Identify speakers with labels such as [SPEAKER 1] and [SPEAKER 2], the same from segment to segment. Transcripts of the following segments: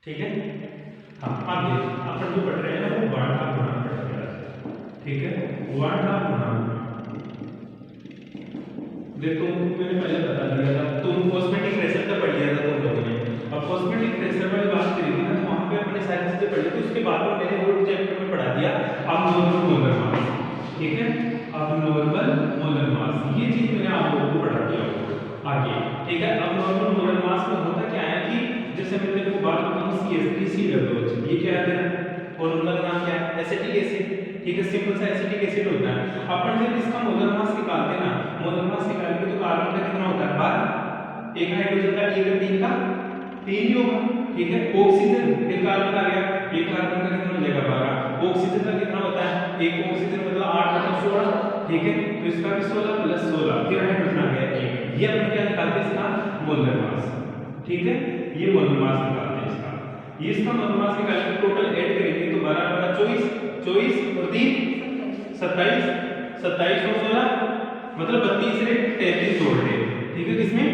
[SPEAKER 1] ठीक है। हाँ अब देखिए अपन जो पढ़ रहे हैं ना वो वन हाफ गुणांक पढ़ रहे हैं। ठीक है, वन हाफ गुणांक देखो मैंने पहले बता दिया था, तुम कॉस्मेटिक प्रेशर का पढ़ लिया था तुम लोगों ने। अब कॉस्मेटिक प्रेशर वाली बात करी थी ना, तो वहाँ पे अपने सारी चीजें पढ़ी थी। उसके बाद में मैंने वो चैप्टर में पढ़ा दिया अब नॉर्मल मोलर मास। ठीक है, अब नॉर्मल मोलर मास ये चीज मैंने आप लोगों को पढ़ा दिया आगे। ठीक है, अब नॉर्मल मोलर मास में होता क्या है कि जैसे मैंने तेरे को बात बताऊं CH3COOH ये क्या है और उनका नाम क्या है एसिटिक एसिड। ठीक है, सिंपल सा एसिटिक एसिड होता है। अपन जब इसका मोलर मास निकालते हैं ना, मोलर मास निकाल के तो कार्बन का कितना होता है 12, एक हाइड्रोजन का एक तीन का 3 ही होगा। ठीक है, ऑक्सीजन एक कार्बन आ गया, एक कार्बन का कितना हो जाएगा 12, ऑक्सीजन का कितना होता है एक ऑक्सीजन मतलब 8 मतलब 16। ठीक है, तो इसका भी 16 प्लस 16 फिर हाइड्रोजन आ गया एक। ये अपन क्या निकालते हैं इसका मोलर मास। ठीक है, ये मोलर मास निकालते हैं इसका। ये इसका मोलर मास निकाल के टोटल ऐड करेंगे तो 12 12 24 24 और 3 27 27 और 16 मतलब 32 रे 33 जोड़ दे। ठीक है, किसमें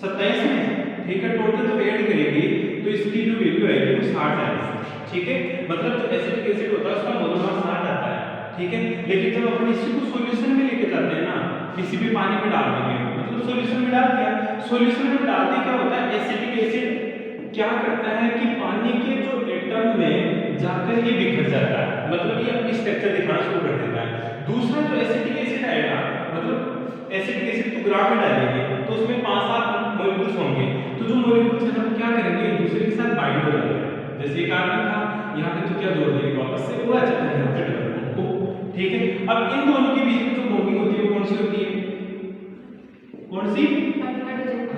[SPEAKER 1] 27 में। ठीक है, टोटल जब ऐड करेंगे तो इसकी जो वैल्यू आएगी वो 60 आएगी। ठीक है, मतलब जो एसिटिक एसिड होता है उसका मोलर मास 60 आता है। ठीक है, लेकिन जब अपन इसी को सॉल्यूशन में लेके जाते हैं ना, किसी भी पानी में डाल देंगे मतलब सॉल्यूशन में डाल दिया, सॉल्यूशन में डालते क्या होता है एसिटिक एसिड क्या करता है कि पानी के जो एटम में जाकर ये बिखर जाता है, मतलब ये अपनी स्ट्रक्चर दिखाना शुरू कर देता है। दूसरा जो एसिटिक एसिड आएगा मतलब एसिटिक एसिड को ग्राफ में डालेंगे तो उसमें 5-7 मॉलिक्यूल्स होंगे, तो जो मॉलिक्यूल्स हैं वो क्या करेंगे एक दूसरे के साथ बाइंड हो जाते हैं। जैसे एक कार्बन था यहाँ पे तो क्या जोड़ देंगे वापस से पूरा चक्कर यहाँ पे डबल बॉन्ड को। ठीक है, अब इन दोनों के बीच में जो बॉन्डिंग होती है वो कौन सी होती है, कौन सी,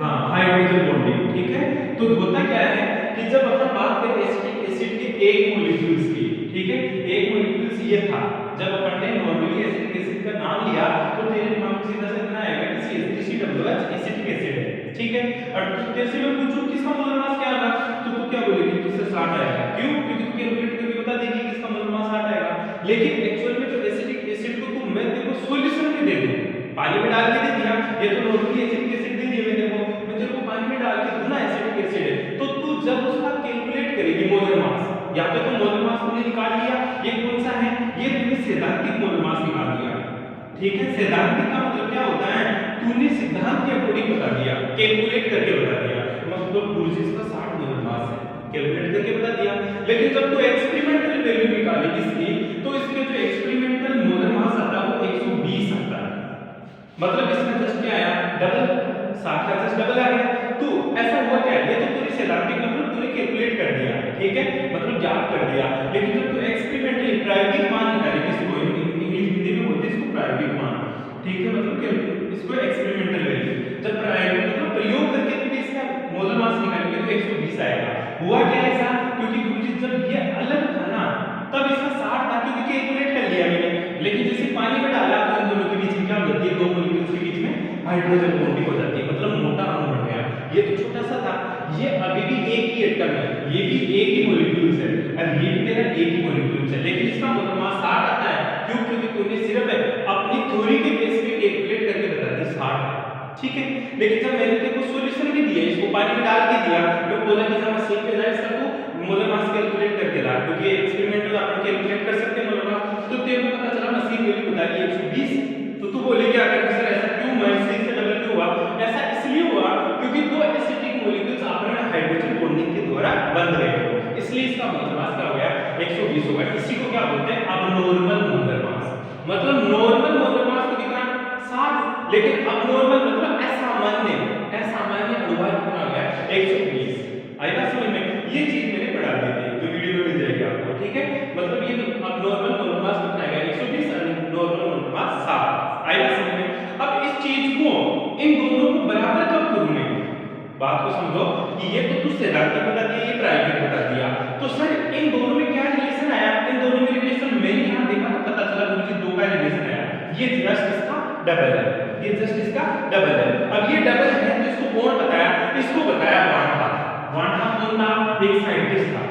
[SPEAKER 1] हाँ हाइड्रोजन बॉन्डिंग। ठीक है, तो होता क्या है कि जब अपन बात करें एसिटिक एसिड के एक मॉलिक्यूल्स की, ठीक है एक मॉलिक्यूल्स ये था, जब अपन ने नॉर्मली एसिटिक एसिड का नाम लिया तो तेरे दिमाग में सीधा सा इतना आएगा कि CH3COOH एसिटिक एसिड है। ठीक है, और तेरे से मैं पूछूं किसका मोलर मास क्या आएगा तो तू क्या बोलेगी कि इससे 60 आएगा। क्यों, क्योंकि तू कैलकुलेट करके बता देगी कि इसका मोलर मास 60 आएगा। लेकिन एक्चुअल में जो एसिटिक एसिड को तू मैं तेरे को सॉल्यूशन में दे दूं, पानी में डाल के दे दिया, ये तो नॉर्मली एसिटिक एसिड दे दिया मैंने को, मैं तेरे को पानी में डाल के दूं ना एसिटिक एसिड है, तो तू जब उसका कैलकुलेट करेगी मोलर मास, यहाँ पे तो मोलर मास तूने निकाल लिया, ये कौन सा है ये तूने सैद्धांतिक मोलर मास निकाल दिया। ठीक है, सैद्धांतिक का मतलब क्या होता है तूने सिद्धांत के अकॉर्डिंग बता दिया, कैलकुलेट करके बता दिया, मतलब गुरुजी का 60 मोलर मास है कैलकुलेट करके बता दिया। लेकिन जब तू एक्सपेरिमेंटल वैल्यू निकालेगी इसकी तो इसके जो एक्सपेरिमेंटल मोलर मास आता है वो 120 आता है, मतलब इसका जस्ट क्या आया डबल, 60 का जस्ट डबल आ गया। तो ऐसा हुआ क्या, ये तो तूने सैद्धांतिक मतलब तूने कैलकुलेट कर दिया, ठीक है मतलब ज्ञात कर दिया। लेकिन जब तू एक्सपेरिमेंटली प्रायोगिक मान निकालेगी, इसको इंग्लिश हिंदी में बोलते हैं इसको प्रायोगिक मान। ठीक है, मतलब इसको एक्सपेरिमेंटल वैल्यू, जब प्रायोगिक मतलब प्रयोग करके तू इसका मोलर मास निकालेंगे तो 120 आएगा। हुआ क्या ऐसा, क्योंकि गुरुजी जब ये अलग था ना तब इसका 60 था क्योंकि कैलकुलेट कर लिया मैंने, लेकिन जैसे पानी में डाला तो इन दोनों के बीच में क्या हो जाती है, दो मॉलिक्यूल्स के बीच में हाइड्रोजन बॉन्डिंग हो जाती है, मतलब मोटा अणु बन गया। ये तो छोटा सा था, ये अभी भी एक ही एटम है, ये भी एक ही मॉलिक्यूल्स है और ये भी तेरा एक ही मॉलिक्यूल्स है, लेकिन इसका मोलर मास 60 आता है। क्यों, क्योंकि तूने सिर्फ अपनी थ्योरी के बेस पे कैलकुलेट करके बता दी 60 है। ठीक है, लेकिन जब मैंने तेरे को सॉल्यूशन भी दिया, इसको पानी में डाल के दिया, मैं बोला कि जब मशीन पे जाए इसका तो मोलर मास कैलकुलेट करके ला, क्योंकि एक्सपेरिमेंटल अपन कैलकुलेट कर सकते हैं मोलर मास, तो तेरे को पता चला मशीन वैल्यू बता दी 120, तो तू बोलेगी आकर कि सर ऐसा क्यों हुआ, इससे डबल क्यों हुआ। ऐसा इसलिए हुआ क्योंकि दो एसिटिक मॉलिक्यूल्स आपस में हाइड्रोजन बॉन्डिंग के द्वारा बन रहे हैं, इसलिए इसका मोलर मास क्या हो गया 120 होगा। इसी को क्या बोलते हैं अबनॉर्मल मोलर मास, मतलब नॉर्मल मोलर मास तो कितना 60, लेकिन अबनॉर्मल मतलब असामान्य, असामान्य अणुभार कितना हो गया 120। आएगा समझ में, ये चीज मैंने पढ़ा दी थी जो वीडियो में मिल जाएगी आपको। ठीक है, मतलब ये अबनॉर्मल मोलर मास कितना आएगा 120 और नॉर्मल मोलर मास 60। आएगा समझ में। अब इस चीज को इन दोनों को बराबर कब करूं मैं, बात को समझो कि ये तो तू सैद्धांतिक बता दिया, ये प्रायोगिक बता दिया, तो सर इन दोनों में क्या रिलेशन आया, इन दोनों में रिलेशन मैंने यहां देखा तो पता चला मुझे दो का रिलेशन आया, ये जस्ट इसका डबल है, ये जस्ट इसका डबल है। अब ये डबल है तो इसको कौन बताया, इसको बताया वांटा। वांटा कौन था, एक साइंटिस्ट था,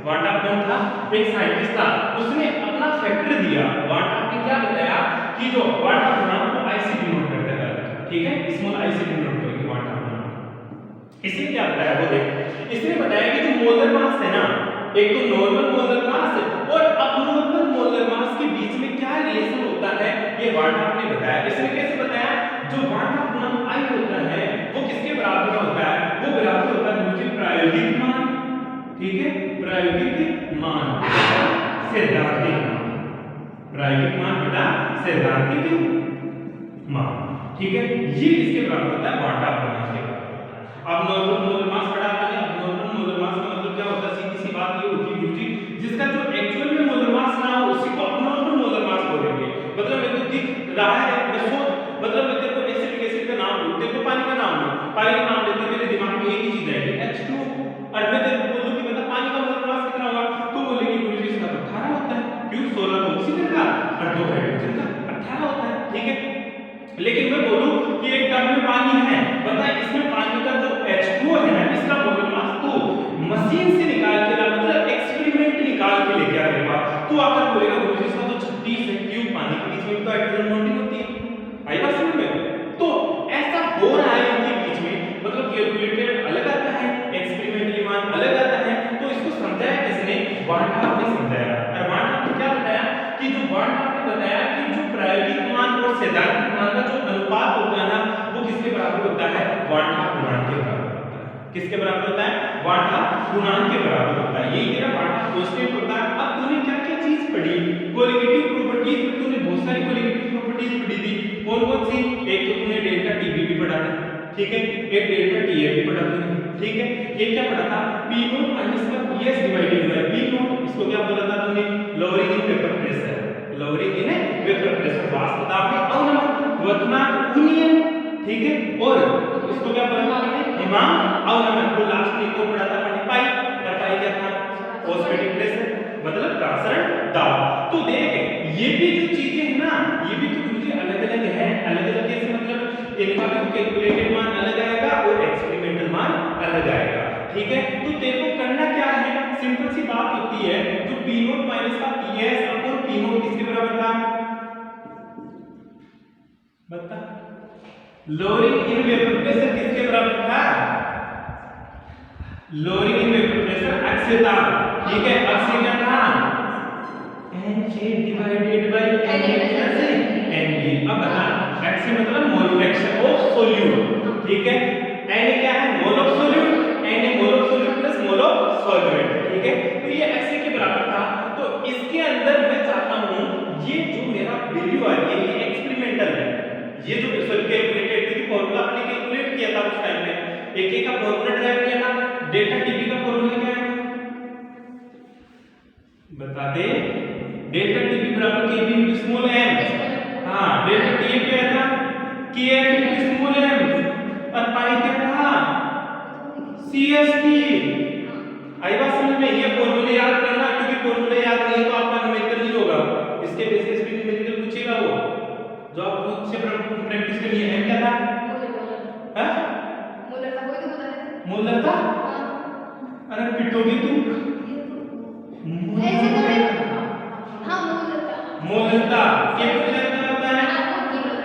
[SPEAKER 1] वांटा कौन था, एक साइंटिस्ट था, उसने अपना फैक्टर दिया। वांटा ने क्या बताया कि जो वांटा गुणांक को I से डिनोट करते हैं, ठीक है स्मॉल I से डिनोट करके वांटा गुणांक, इसे क्या बताया वो देख, इसने बताया कि जो मोलर मास है ना, एक तो नॉर्मल मोलर मास और अबनॉर्मल मोलर मास के बीच में क्या रिलेशन होता है, ये वार्नर ने बताया। इसने कैसे बताया, जो वार्नर गुणांक I होता है वो किसके बराबर होता है, वो बराबर होता है गुरुजी प्रायोगिक मान, ठीक है, प्रायोगिक मान सैद्धांतिक मान, प्रायोगिक मान बटा सैद्धांतिक मान, ठीक है, ये किसके बराबर होता है, वार्नर गुणांक के बराबर होता है। अब नॉर्मल मोलर मास बड़ा अपन अब नॉर्मल मोलर मास का मतलब क्या होता है, सीधी सी बात ये होती है गुरुजी, जिसका जो एक्चुअल में मोलर मास ना हो उसी को अबनॉर्मल मोलर मास बोलेंगे। मतलब मेरे को दिख रहा है, मैं सोच, मतलब मैं तेरे को एसिडिक एसिड का नाम लूं, तेरे को पानी का नाम लूं, पानी का नाम लेते मेरे दिमाग में एक ही चीज आएगी H2, और मैं तेरे को बोलूं कि मतलब पानी का मोलर मास कितना होगा, तो बोलेगी गुरुजी इसका तो 18 होता है, क्यों, 16 तो ऑक्सीजन का और 2 हाइड्रोजन का, 18 होता है, ठीक है। लेकिन मैं बोलूं कि एक टब में पानी है, पता है इसमें पानी का जो H2O है ना, इसका मोलर मास तो मशीन से निकाल के ला, मतलब एक्सपेरिमेंट निकाल के लेके आ मेरे पास, तो आकर बोलेगा गुरुजी इसका तो 36 है, क्यों, पानी के बीच में तो हाइड्रोजन बॉन्डिंग होती है, आई बात समझ में। तो ऐसा हो रहा है इनके बीच में, मतलब कैलकुलेटेड अलग आता है, एक्सपेरिमेंटली मान अलग आता है, तो इसको समझाया किसने, वार्नर ने समझाया। और वार्नर ने क्या बताया कि जो वार्नर ने बताया कि जो प्रायोगिक मान और सैद्धांतिक मान का जो अनुपात होता है ना, वो किसके बराबर होता है, वार्नर गुणांक के बराबर होता है। किसके बराबर होता है, वार्नर गुणांक के बराबर होता है। यही तेरा वार्नर कांस्टेंट होता है। अब तूने क्या क्या चीज पढ़ी, कोलिगेटिव प्रॉपर्टीज में तूने बहुत सारी कोलिगेटिव प्रॉपर्टीज पढ़ी थी, कौन कौन सी, एक तो तूने डेल्टा टीबी भी पढ़ा था, ठीक है, एक डेल्टा टीए भी पढ़ा तूने, ठीक है, एक क्या पढ़ा था, पी नॉट माइनस का PS divided by P not, इसको क्या बोला था तुमने, lowering in vapour pressure, lowering in vapour pressure, वाष्प दाब में अवनमन, वर्तमान उन्नयन, ठीक है, और इसको क्या बोला था हमने, हिमांक अवनमन, को लास्ट में को पढ़ा था अपने पाई, और पाई क्या था, ऑस्मोटिक प्रेशर, मतलब प्रसारण दाब। तो देख ये भी जो चीजें है ना, ये भी तो मुझे अलग-अलग है, अलग-अलग कैसे, मतलब इनका भी कैलकुलेटेड मान अलग आएगा और एक्सपेरिमेंटल मान अलग आएगा, ठीक है। तो तेरे को करना क्या है, सिंपल सी बात होती है, जो P नॉट माइनस का PS अपॉन P नॉट किसके बराबर था, बता, लोअरिंग इन वेपर प्रेशर किसके बराबर था, लोअरिंग इन वेपर प्रेशर अक्ष था, ठीक है, अक्ष क्या था, NA डिवाइडेड बाय NA से NA। अब बता, x मतलब मोल फ्रैक्शन ऑफ सॉल्यूट, ठीक है, Na क्या है, mole of solute, Na mole of solute plus mole of solvent, ठीक है। तो ये x के बराबर था। तो इसके अंदर मैं चाहता हूं ये जो मेरा वैल्यू आ रही है ये एक्सपेरिमेंटल है, ये जो कैलकुलेटेड, क्योंकि फार्मूला आपने कैलकुलेट किया था उस टाइम में, एक का फार्मूला ड्राइव किया था, डेल्टा टीबी का फार्मूला क्या है बता दे, डेल्टा टीबी बराबर केबी इनटू स्मॉल m, हां डेल्टा टीए क्या था, kf इनटू स्मॉल m, और पाई क्या था, cst। आई बात समझ में, ये फार्मूले याद करना, क्योंकि फार्मूले याद नहीं तो आपका न्यूमेरिकल नहीं होगा, इसके बेसिस पे न्यूमेरिकल पूछेगा वो, जो आप खुद से प्रैक्टिस करनी है। m क्या था, हां मोलर था, कोई तो बता दे, मोलर था, अरे पिटोगी तू, ऐसे थोड़े, हां मोलरता, क्या होता है,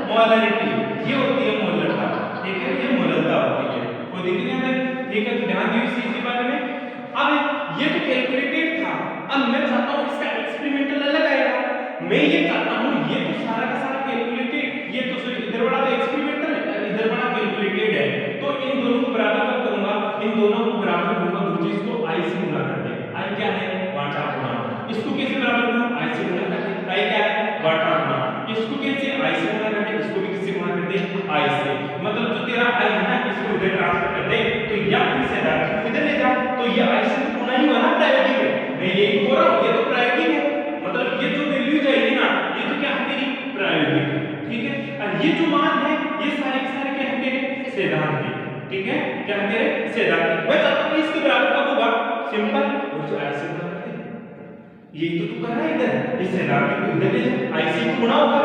[SPEAKER 1] मोलरिटी, ये होती है मोलरता, ठीक है, ये मोलरता होती है, वो दिख रही है, ठीक है, तो ध्यान दियो इस चीज के बारे में। अब ये तो कैलकुलेटेड था, अब मैं चाहता हूं इसका एक्सपेरिमेंटल अलग आएगा, मैं ये चाहता हूं ये तो सारा का सारा कैलकुलेटेड, ये तो सिर्फ इधर वाला तो एक्सपेरिमेंटल है, इधर वाला कैलकुलेटेड है, तो इन दोनों को बराबर कब करूंगा, इन दोनों को बराबर करूंगा गुरुजी, इसको I से गुणा करते हैं, I क्या है, वाटा गुणा, इसको कैसे बराबर करूं, I से गुणा करते हैं, I क्या है, वाटा गुणा, इसको कैसे I से गुणा करते हैं, इसको भी किससे गुणा करते हैं, I से, मतलब जो तेरा I है ना इसको इधर ट्रांसफर कर दे, तो या फिर से इधर ले जाओ, तो ये I से तो गुणा ही हुआ ना प्रायोगिक है, मैं ये बोल रहा हूं ये तो प्रायोगिक है, मतलब ये जो वैल्यू जाएगी ना ये तो क्या है तेरी प्रायोगिक, ठीक है, और ये जो मान है ये सारे के सारे क्या है तेरे सैद्धांतिक, ठीक है, क्या है तेरे सैद्धांतिक। मैं चाहता हूं इसके बराबर कब होगा, सिंपल, उसको I से गुणा करते हैं, यही तो तू कर रहा है इधर, इस सैद्धांतिक को इधर ले जा, I से गुणा होगा,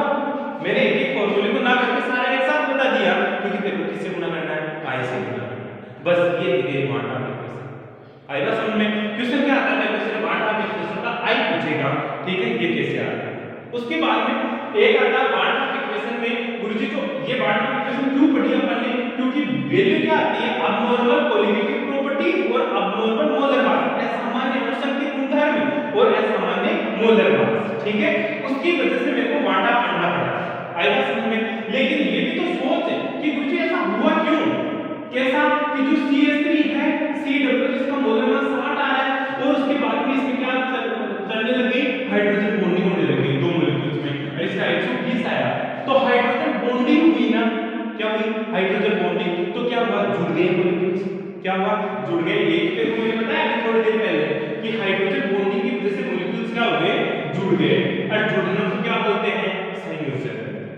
[SPEAKER 1] मैंने एक एक फार्मूले को ना करके सारा एक साथ बता दिया, क्योंकि तेरे को किससे गुणा करना है, I से गुणा करना है, बस ये तेरे वाटा में क्वेश्चन आएगा समझ में। क्वेश्चन क्या आता है, क्वेश्चन वाटा में क्वेश्चन का I पूछेगा, ठीक है, ये कैसे आता है। उसके बाद में एक आता है वाटा के क्वेश्चन में, गुरुजी जो ये वाटा के क्वेश्चन क्यों पढ़ी अपन ने, क्योंकि वैल्यू क्या आती है, अबनॉर्मल कोलिगेटिव प्रॉपर्टी प्रॉपर्टी और अबनॉर्मल मोलर मास, असामान्य अणुशक्ति गुणधर्म और असामान्य मोलर मास, ठीक है, उसकी वजह से मेरे को वाटा पढ़ना पड़ा। आएगा समझ में? लेकिन ये भी तो सोच है कि मुझे ऐसा हुआ क्यों, कैसा कि जो CH3 है CW जिसका मोलर मास 60 आ रहा है और उसके बाद में इसमें क्या चलने लगी, हाइड्रोजन बॉन्डिंग होने लगी दो मॉलिक्यूल्स में, इसका 120 आया, तो हाइड्रोजन बॉन्डिंग हुई ना, क्या हुई, हाइड्रोजन बॉन्डिंग, तो क्या हुआ, जुड़ गए मॉलिक्यूल्स, क्या हुआ, जुड़ गए। एक पे मैंने बताया अभी थोड़ी देर पहले कि हाइड्रोजन बॉन्डिंग की वजह से मॉलिक्यूल्स क्या हो गए, जुड़ गए, और जुड़ने को क्या बोलते हैं, संयोजन,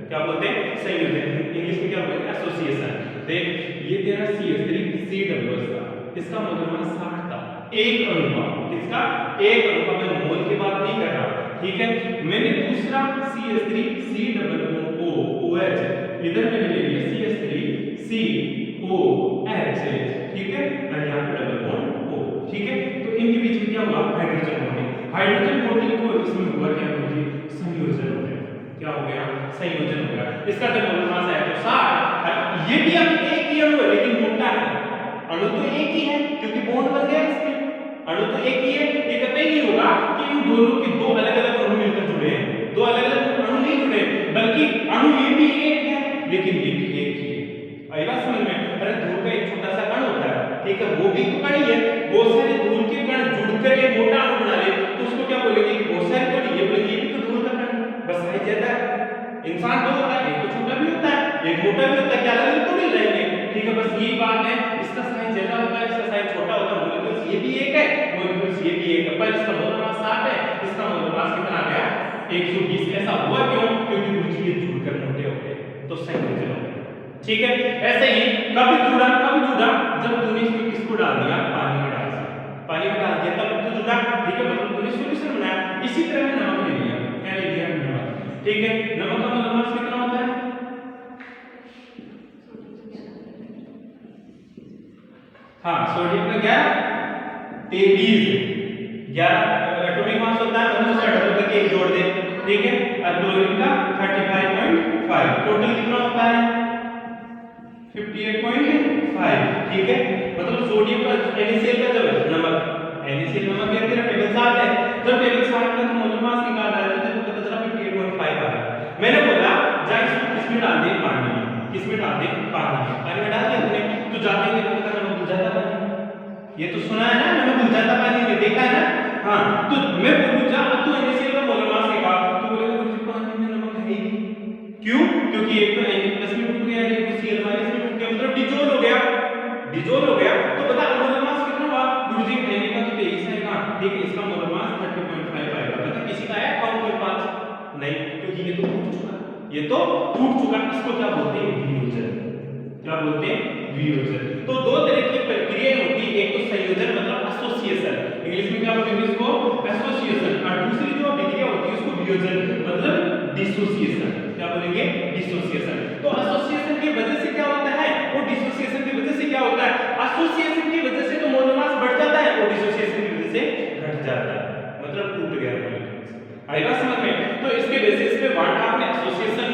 [SPEAKER 1] क्या बोलते हैं, संयोजन, इंग्लिश में क्या बोलते हैं, एसोसिएशन। देख ये तेरा CH3 CW इसका मोलर मास 60 था, एक अणु का, किसका, एक अणु का, मैं मोल की बात नहीं कर रहा, ठीक है। मैंने दूसरा CH3 COOH इधर मैंने ले लिया CH3 COH, ठीक है, और यहाँ पे डबल बॉन्ड O, ठीक है। तो इनके बीच में क्या हुआ, हाइड्रोजन बॉन्डिंग, हाइड्रोजन बॉन्डिंग को इसमें हुआ क्या, बोलिए संयोजन हो गया, क्या हो गया, संयोजन हो गया। इसका जब मोलर मास है तो 60, ये भी अब एक ही अणु है लेकिन मोटा है, अणु तो एक ही है क्योंकि बॉन्ड बन गया इसमें, अणु तो एक ही है, ये कतई नहीं होगा कि इन दोनों के दो अलग-अलग अणु मिलकर जुड़े हैं, दो अलग-अलग अणु नहीं जुड़े, बल्कि अणु ये भी एक है लेकिन ये भी एक ही है। आएगा समझ में? अरे धूल का एक छोटा सा कण होता है, ठीक है, वो भी तो कण ही है, बहुत सारे धूल के कण जुड़कर एक मोटा अणु बना ले तो उसको क्या बोलेंगे कि बहुत सारे कण, ये बोलेंगे ये भी तो धूल का कण, बस साइज ज्यादा है। इंसान दो होता है, एक तो छोटा भी होता है, एक मोटा भी होता है, क्या अलग तो नहीं रहेंगे, ठीक है, बस यही बात है। इसका साइज ज्यादा होता है, इसका साइज छोटा होता है, मॉलिक्यूल्स ये भी एक है, मॉलिक्यूल्स ये भी एक है, पर इसका मोलर मास 60 है, इसका मोलर मास कितना आ गया, 120। ऐसा हुआ क्यों, क्योंकि कुछ ये जुड़कर मोटे हो गए, तो संयोजन हो गया, ठीक है। ऐसे ही कब जुड़ा, जब तूने इसमें किसको डाल दिया, पानी में डाल दिया, पानी में डाल दिया तब तो जुड़ा, ठीक है, मतलब तूने सॉल्यूशन बनाया। इसी तरह में नमक ले लिया, क्या ले लिया, नमक, ठीक है, नमक का मोलर मास कितना होता है, हाँ, सोडियम का क्या, 23, 11 एटॉमिक मास होता है, मतलब उसका डबल करके एक जोड़ दे, ठीक है, और क्लोरीन का 35.5, टोटल कितना होता है 58.5, ठीक है, मतलब सोडियम का NaCl का जब नमक, NaCl नमक है, तेरा टेबल 7 है, जब टेबल 7 का तो मोलर मास निकाल रहा है तो तेरे को पता चला 58.5 आ गया। मैंने बोला जा इसको किसमें डाल दे, पानी में, किसमें डाल दे, पानी में डाल दिया तूने, तो जाते ही देखो पता नमक घुल जाता पानी, ये तो सुना है ना, नमक घुल जाता पानी में, देखा है ना, हाँ, तो मैं बोलूं जा अब तो NaCl का मोलर मास निकाल, तो बोलेगा मुझे पानी में नमक है ही नहीं, क्यों, क्योंकि एक तो Na+ में टूट गया, एक Cl- में टूट गया, मतलब डिजोल्व हो गया, तो बता मोलर मास कितना हुआ, गुरुजी Na का तो 23 है ना, ठीक है, इसका मोलर मास 30.5 आएगा, पता किसी का आया 5.5 नहीं, क्योंकि ये तो टूट चुका, इसको क्या बोलते हैं, वियोजन, क्या बोलते हैं, वियोजन। तो दो तरह की प्रक्रियाएं होती है, एक तो संयोजन मतलब एसोसिएशन, इंग्लिश में क्या बोलेंगे इसको, एसोसिएशन, और दूसरी जो विक्रिया होती है उसको वियोजन मतलब डिसोसिएशन, क्या बोलेंगे, डिसोसिएशन। तो एसोसिएशन की वजह से क्या होता है, और डिसोसिएशन की वजह से क्या होता है, एसोसिएशन की वजह से तो मोलर मास बढ़ जाता है और डिसोसिएशन की वजह से घट जाता है, मतलब टूट गया मॉलिक्यूल्स। आएगा समझ में? तो इसके बेसिस पे व्हाट आपने एसोसिएशन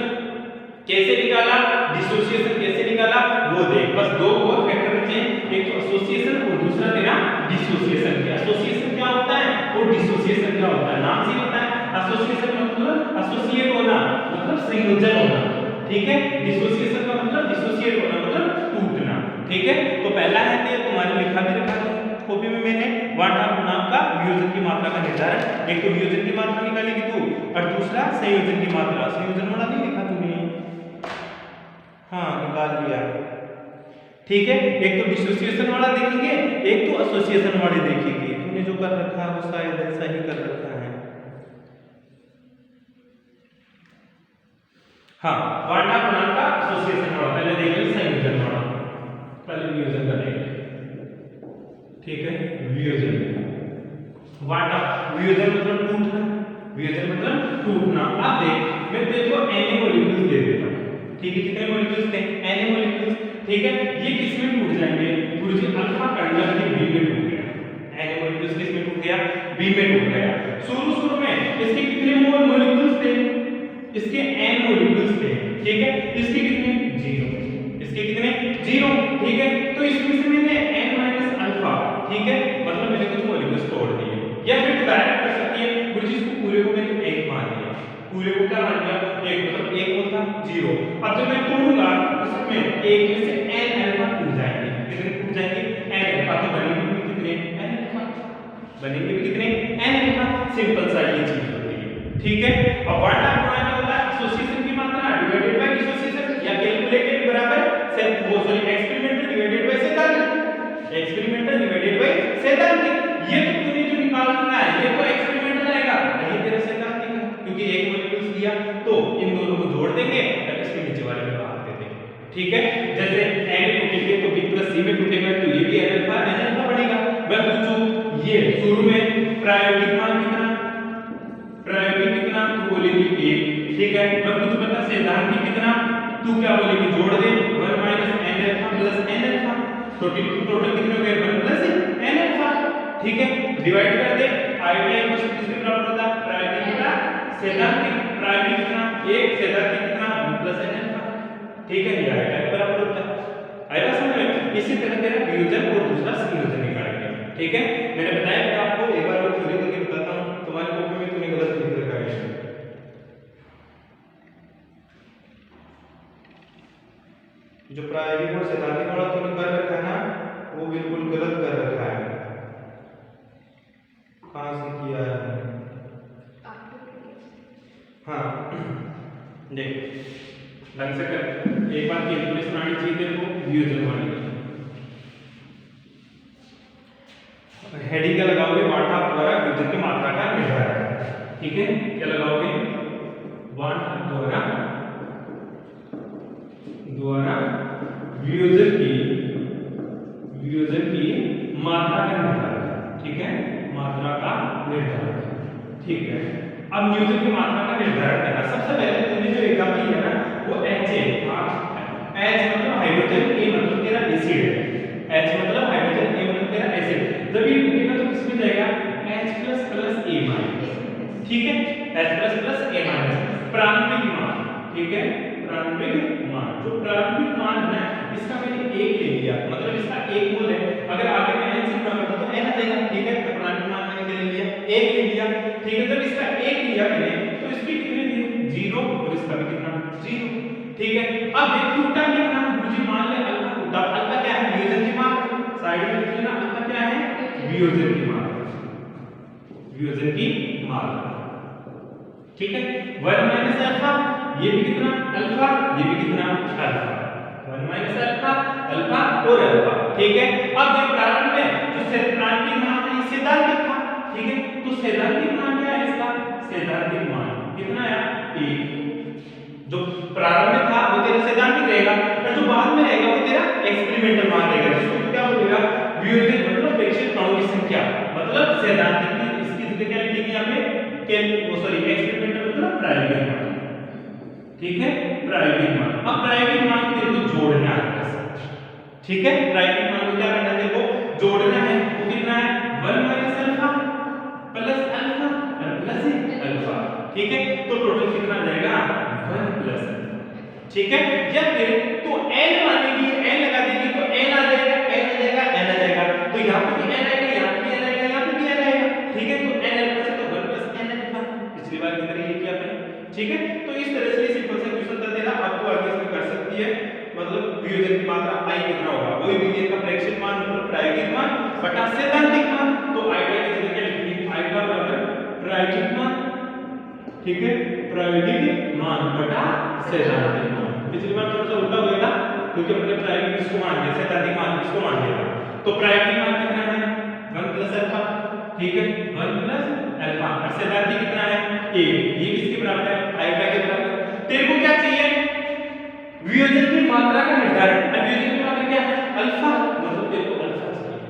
[SPEAKER 1] कैसे निकाला, डिसोसिएशन कैसे निकाला, वो देख, बस दो और फैक्टर बचे, एक तो एसोसिएशन और दूसरा तेरा डिसोसिएशन। एसोसिएशन क्या होता है और डिसोसिएशन क्या होता है, नाम से ही होता है, एसोसिएशन मतलब एसोसिएट होना, मतलब संयोजन होना, ठीक है, डिसोसिएशन का मतलब डिसोसिएट होना मतलब टूटना, ठीक है। तो पहला है तो तुम्हारे लिखा भी रखा है कॉपी में मैंने, व्हाट आप नाम का वियोजन की मात्रा का निर्धारण, एक तो वियोजन की मात्रा निकालेगी तू और दूसरा संयोजन की मात्रा, संयोजन वाला नहीं लिखा तूने, हाँ निकाल लिया, ठीक है। एक तो डिसोसिएशन वाला देखेंगे, एक तो एसोसिएशन वाले देखेंगे, तूने जो कर रखा है वो शायद ऐसा ही कर रखा है, हाँ, व्हाट आप नाम का एसोसिएशन वाला, पहले देखेंगे संयोजन वाला, पहले वियोजन करेंगे, ठीक है, वियोजन, व्हाट आप, वियोजन मतलब टूटना, वियोजन मतलब टूटना। अब देख मैं तेरे को Na मॉलिक्यूल्स दे देता हूं, ठीक है, कितने मॉलिक्यूल्स थे, Na मॉलिक्यूल्स, ठीक है, ये किसमें टूट जाएंगे, गुरुजी अल्फा कंडम के B में टूट गया, Na मॉलिक्यूल्स किसमें टूट गया, B में टूट गया। शुरू में इसके कितने मोल मॉलिक्यूल्स थे, इसके N मॉलिक्यूल्स थे, ठीक है, इसके कितने 0, इसके कितने 0, ठीक है, तो इसमें से मैंने N - अल्फा अल्फा, ठीक है, मतलब मैंने कुछ मॉलिक्यूल्स तोड़ दिए। या फिर डायरेक्ट कर सकती है मुझे इसको पूरे को मैंने एक मान लिया, पूरे को क्या मान लिया एक, मतलब एक मोल था 0। अब जब मैं तोड़ूंगा इसमें एक में से n अल्फा टूट जाएंगे, कितने टूट जाएंगे n अल्फा, तो बनेंगे भी कितने n अल्फा, बनेंगे भी कितने n अल्फा। सिंपल सा ये चीज होती है, ठीक है। अब वन टाइप गुणा क्या होता है, एसोसिएशन की मात्रा डिवाइडेड बाय डिसोसिएशन, या कैलकुलेटेड बराबर से वो सॉरी एक्सपेरिमेंटल डिवाइडेड बाय सैद्धांतिक, एक्सपेरिमेंटल डिवाइडेड बाय सैद्धांतिक। ये तो तूने जो निकालना है ये तो एक्सपेरिमेंटल आएगा, ये तेरा सैद्धांतिक है, क्योंकि एक मॉलिक्यूल्स दिया तो इन दोनों को जोड़ देंगे तब इसके नीचे वाले में भाग देते हैं, ठीक है। जैसे n टूटेंगे तो b + c में टूटेगा तो ये भी n अल्फा बनेगा। मैं पूछूं ये शुरू में प्रायोगिक मान कितना, प्रायोगिक कितना, तू बोलेगी 1, ठीक है। मैं कुछ बता सैद्धांतिक कितना, तू क्या बोलेगी जोड़ दे 1 - n alpha + n alpha, total कितने हो गए 1 + n अल्फा, ठीक है। डिवाइड कर दे, आइडिया इक्वल टू किसके बराबर होता है, प्रायोगिक कितना सैद्धांतिक, प्रायोगिक कितना 1, सैद्धांतिक कितना 1 + n अल्फा, ठीक है। ये आइडिया के बराबर होता है, आएगा समझ में। इसी तरह तेरा वियोजन और दूसरा संयोजन निकालेंगे, ठीक है। मैंने बताया था आपको, एक बार मैं थ्योरी करके बताता हूं, तुम्हारी कॉपी में तूने गलत लिख रखा है, जो प्रायोगिक और सैद्धांतिक वाला तो निकाल रखा है ना, वो बिल्कुल गलत कर रखा है। कहां से किया है, हाँ देख ढंग से कर, एक बार कैलकुलेशन आनी चाहिए तेरे को वियोजन वाली। हेडिंग क्या लगाओगे, वन हाफ द्वारा वियोजन की मात्रा का निर्धारण, ठीक है। क्या लगाओगे, वन हाफ द्वारा वियोजन की मात्रा का निर्धारण, ठीक है, मात्रा का निर्धारण, ठीक है। अब वियोजन की मात्रा का निर्धारण करना, सबसे पहले तूने जो एग्जांपल लिया ना वो H है, H मतलब हाइड्रोजन, A मतलब तेरा एसिड है, H मतलब हाइड्रोजन, A मतलब तेरा एसिड। जब ये टूटेगा तो किसमें जाएगा H++ A-, ठीक है, H++ A-, प्रारंभिक मान, ठीक है, प्रारंभिक मान। जो प्रारंभिक मान है ना इसका मैंने 1 ले लिया, मतलब इसका 1 मोल है, अगर आगे मैं n से गुणा करता तो n आ जाएगा, ठीक है। तो प्रारंभिक मान मैंने ले लिया 1 ले लिया, ठीक है। जब इसका 1 लिया मैंने तो इसके कितने दिए 0 और इसका भी कितना 0, ठीक है। अब देख टूटा कितना, मुझे मान ले अल्फा टूटा, अल्फा क्या है वियोजन की मात्रा, साइड में लिख लेना अल्फा क्या है वियोजन की मात्रा, वियोजन की मात्रा, ठीक है। 1 - अल्फा, ये भी कितना अल्फा, ये भी कितना अल्फा, 1 - अल्फा और अल्फा, ठीक है। अब ये प्रारंभ में जो प्रारंभिक मान है सैद्धांतिक था, ठीक है। तो सैद्धांतिक मान क्या है इसका, सैद्धांतिक मान कितना है 1, जो प्रारंभ में था वो तेरा सैद्धांतिक रहेगा, और जो बाद में रहेगा वो तेरा एक्सपेरिमेंटल मान रहेगा, जिसको क्या बोलेगा वियोजन, मतलब प्रेक्षित कणों की संख्या, मतलब सैद्धांतिक की इसकी जगह क्या लिखेंगे यहाँ पे एक्सपेरिमेंटल मतलब प्रायोगिक मान, ठीक है, प्रायोगिक मान। अब प्रायोगिक मान तेरे को जोड़ना है, ठीक है। प्रायोगिक मान को क्या करना है, तेरे को जोड़ना है, वो कितना है 1 - अल्फा + अल्फा + अल्फा, ठीक है। तो टोटल कितना आ जाएगा 1 + अल्फा, ठीक है। या फिर तो n मानेगी, n लगा देगी तो n आ जाएगा, n आ जाएगा, n आ जाएगा, तो यहां पे भी n आएगा, यहां पे भी n आएगा, यहां पे भी n आएगा, ठीक है। तो n अल्फा से तो 1 + n अल्फा, पिछली बार की तरह ये किया आपने, ठीक है। तो इस तरह से सिंपल सा क्वेश्चन था तेरा, अब तो आगे इसमें कर सकती है, मतलब वियोजन की मात्रा i कितना होगा, वही वियोजन का प्रेक्षित मान मतलब प्रायोगिक मान बटा सैद्धांतिक मान। तो आइडिया की जगह क्या लिखेंगे, आइडिया बराबर प्रायोगिक मान, ठीक है, प्रायोगिक मान बटा सैद्धांतिक मान। पिछली बार थोड़ा सा उल्टा हुआ था क्योंकि हमने प्रायोगिक किसको मान लिया, सैद्धांतिक मान किसको मान लिया था। तो प्रायोगिक मान कितना है 1 + अल्फा, ठीक है, 1 + अल्फा, और सैद्धांतिक कितना है 1, ये किसके बराबर है आइडिया के बराबर। तेरे को क्या चाहिए वियोजन की मात्रा का निर्धारण, अब वियोजन की मात्रा क्या है अल्फा, मतलब तेरे को अल्फा चाहिए,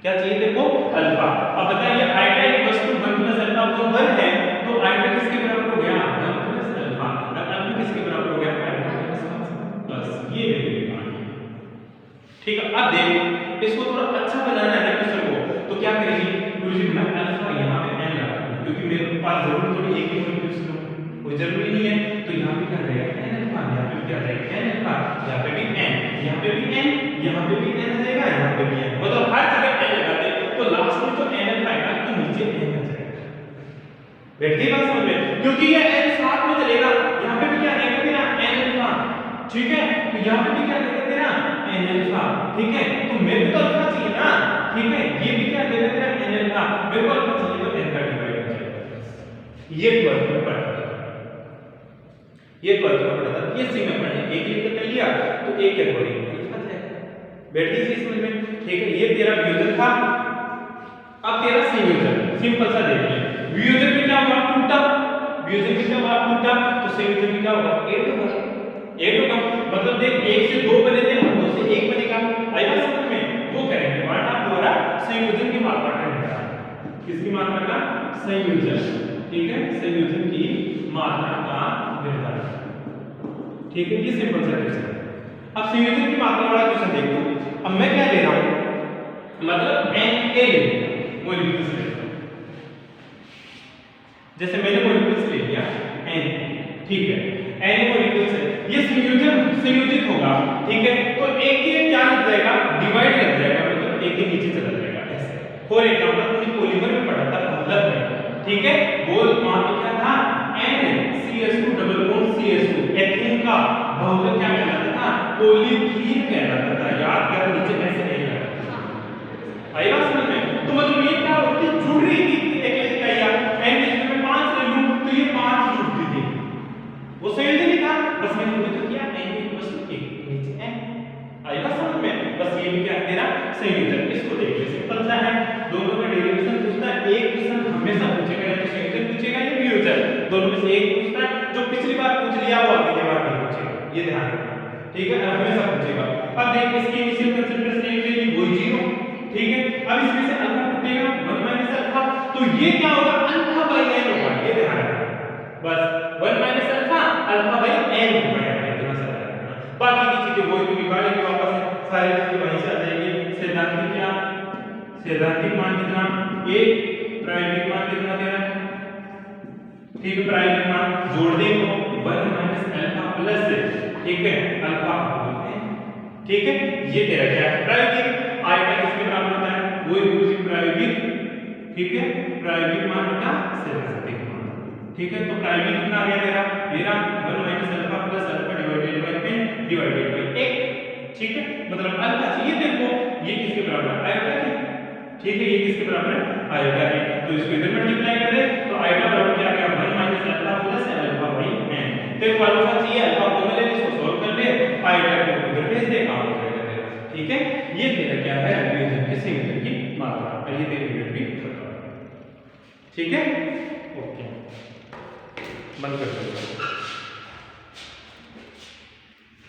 [SPEAKER 1] क्या चाहिए तेरे को अल्फा। अब बताइए आइडिया इक्वल टू 1 + अल्फा, तो 1 है तो आइडिया किसके बराबर हो गया 1 + अल्फा, और अल्फा किसके बराबर हो गया आइडिया बस ये वैल्यू आ गई, ठीक है। अब देख इसको थोड़ा अच्छा बनाना है क्वेश्चन को, तो क्या करेंगे गुरुजी मैं अल्फा यहां पे n लगा दूं, क्योंकि मेरे पास जरूर थोड़ी एक ही मॉलिक्यूल्स लो, कोई जरूरी नहीं है। तो यहाँ पे क्या रहेगा n अल्फा, यहाँ पे क्या रहेगा n अल्फा, यहाँ पे भी n, यहाँ पे भी n, यहाँ पे भी n रहेगा, यहाँ पे भी n, मतलब हर जगह n लगा दे तो लास्ट में तो n अल्फा आएगा तो नीचे n आ जाएगा। बैठ गई बात समझ में, क्योंकि ये n साथ में चलेगा, यहाँ पे भी क्या रहेगा तेरा n अल्फा, ठीक है, तो यहाँ पे भी क्या रहेगा तेरा n अल्फा, ठीक है, तो मेरे को तो अल्फा चाहिए ना, ठीक है, ये भी क्या रहेगा तेरा n अल्फा, मेरे को अल्फा चाहिए तो n का डिवाइड हो जाएगा। ये 12th में पढ़ा था, ये 12th में पढ़ा था, ये सी में पढ़ने एक लेकर कर लिया तो एक के अकॉर्डिंग अल्फा जाएगा। बैठ गई चीज समझ में, ठीक है, ये तेरा वियोजन था। अब तेरा संयोजन सिंपल सा देख ले, वियोजन में क्या होगा टूटा, वियोजन में क्या होगा टूटा, तो संयोजन में क्या होगा 8 होगा, 8 होगा, मतलब देख 1 से 2 बने थे, अब 2 से 1 बनेगा। आई बात समझ में, वो करेंगे वाटा द्वारा संयोजन की मात्रा का निर्धारण, किसकी मात्रा का, संयोजन, ठीक है, संयोजन की मात्रा का निर्धारण, ठीक है, ये सिंपल सा क्वेश्चन है। अब संयोजन की मात्रा वाला क्वेश्चन देखो, अब मैं क्या ले रहा हूं, मतलब Na ले लिया, मॉलिक्यूल्स ले लिया, जैसे मैंने मॉलिक्यूल्स ले लिया n, ठीक है, Na मॉलिक्यूल्स है, ये संयोजित होगा, ठीक है, तो एक के क्या लग जाएगा, डिवाइड लग जाएगा, मतलब एक के नीचे चला जाएगा ऐसे। फॉर एग्जांपल तुमने पॉलीमर में पढ़ा था बहुलक में, ठीक है, बोल वहां पे क्या था NCS2 double bond CH2, ethene का बहुलक क्या कहलाता था, पॉलीथीन कहलाता था, याद कर, नीचे ऐसे नहीं लगा। आई बात समझ में, तो मतलब ये क्या होती जुड़ रही थी एक इकाई n जिसमें मैं 5 ले लूं तो ये 5 जुड़ती थी, वो संयोजन ही था, बस मैंने वो तो किया n = 1 नीचे n। आई बात समझ में, बस ये भी क्या है तेरा संयोजन। इसको देख ले, सिंपल सा है, दोनों का डेरिवेशन पूछता है, एक क्वेश्चन हमेशा पूछेगा, या तो संयोजन पूछेगा या वियोजन, दोनों में से एक पूछता है, जो पिछली बार पूछ लिया वो अगली बार नहीं पूछेगा, ये ध्यान रखना, ठीक है, हमेशा पूछेगा। अब देख इसकी इनिशियल कंसंट्रेशन एक ले ली, वही 0, ठीक है, अब इसमें से अल्फा टूटेगा 1 - अल्फा, तो ये क्या होगा अल्फा बाई n होगा, ये ध्यान रखना, बस 1 - अल्फा बाई n हो जाएगा, इतना सा ध्यान रखना। बाकी की चीजें वही तो निकालेंगे वापस, सारी चीजें वहीं से आ जाएंगी। सैद्धांतिक क्या, सैद्धांतिक मान कितना 1, प्रायोगिक मान कितना देना, ठीक है, प्रायोगिक मान जोड़ देंगे 1 - अल्फा प्लस, ठीक है, अल्फा, ठीक है, ये तेरा क्या है प्रायोगिक, आएगा किसके बराबर होता है, वही दूसरी प्रायोगिक, ठीक है, प्रायोगिक मान बटा सैद्धांतिक मान, ठीक है, तो प्रायोगिक कितना आ गया तेरा, मेरा 1 - alpha plus alpha divided by n divided by 1, ठीक है, मतलब अल्फा चाहिए तेरे को, ये किसके बराबर है आयोटा के, ठीक है, ये किसके बराबर है आयोटा के, तो इसको इधर मल्टीप्लाई कर दे तो आयोटा बराबर क्या आ गया 1 - alpha plus alpha by n, तेरे को अल्फा चाहिए, अल्फा को ले ले, इसको सॉल्व कर ले, आयोटा को इधर भेज दे, काम हो जाएगा तेरा, ठीक है, ये तेरा क्या है वियोजन के संयोजन की मात्रा, और ये तेरी यूनिट भी खत्म, ठीक है, ओके, बंद कर दो।